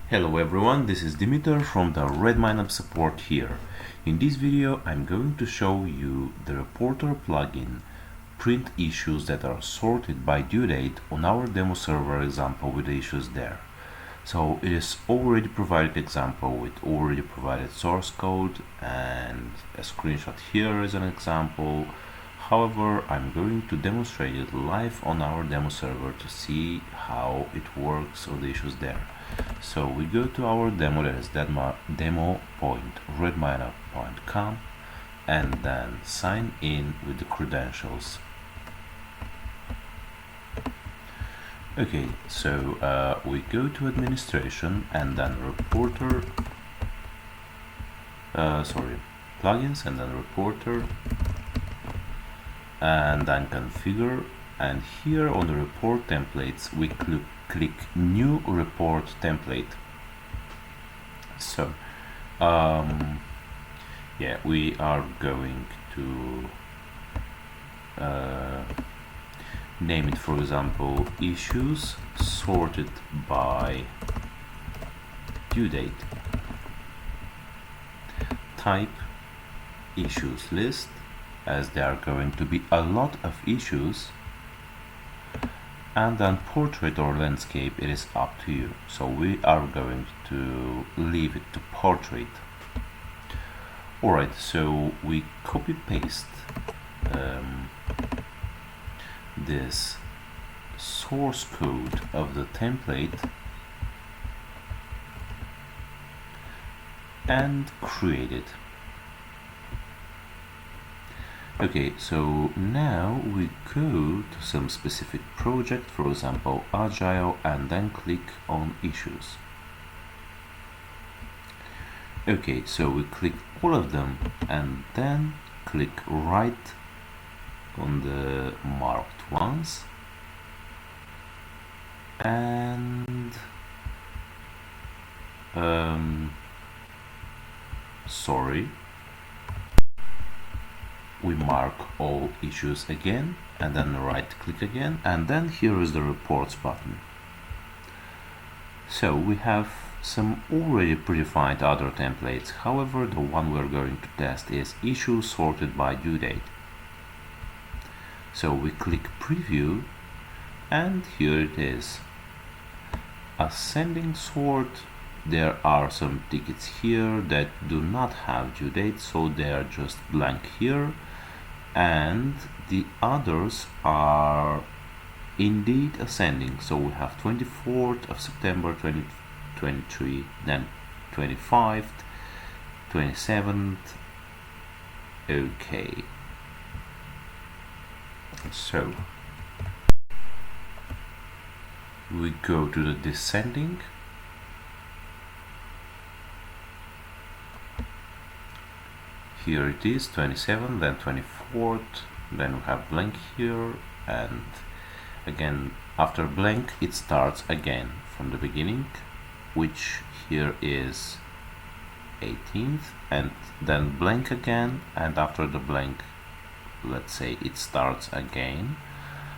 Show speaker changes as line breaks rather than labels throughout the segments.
Hello everyone, this is Dimitar from the RedmineUP Support here. In this video I'm going to show you the Reporter plugin print issues that are sorted by due date on our demo server example with the issues there. So it is already provided example with already provided source code and a screenshot here as an example. However, I'm going to demonstrate it live on our demo server to see how it works on the issues there. So we go to our demo, that is demo.redmineup.com, and then sign in with the credentials. Okay, so we go to administration and then reporter, plugins and then reporter, and then configure, and here on the report templates we click new report template. So yeah, we are going to name it, for example, issues sorted by due date, type issues list, as there are going to be a lot of issues, and then portrait or landscape, it is up to you. So we are going to leave it to portrait. Alright, so we copy paste this source code of the template and create it. Okay, so now we go to some specific project, for example Agile, and then click on issues. Okay, so we click all of them and then click right on the marked ones and we mark all issues again and then right click again, and then here is the reports button. So we have some already predefined other templates, however the one we're going to test is issue sorted by due date. So we click preview and here it is. Ascending sort, there are some tickets here that do not have due date, so they are just blank here, and the others are indeed ascending. So we have 24th of September 2023, then 25th, 27th. Okay, so we go to the descending. Here it is, 27, then 24th, then we have blank here, and again after blank it starts again from the beginning, which here is 18th, and then blank again, and after the blank, let's say it starts again,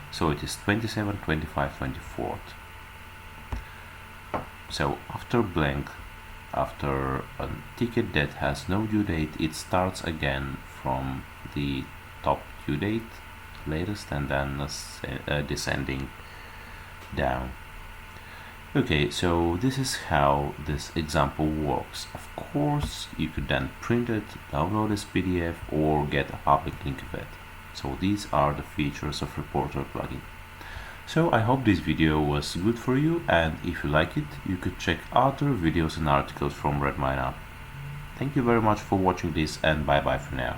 so it is 27, 25, 24th. So after blank, after a ticket that has no due date, it starts again from the top due date, latest, and then descending down. Okay, so this is how this example works. Of course, you could then print it, download this PDF, or get a public link of it. So these are the features of Reporter plugin. So I hope this video was good for you, and if you like it, you could check other videos and articles from RedmineUP. Thank you very much for watching this, and bye bye for now.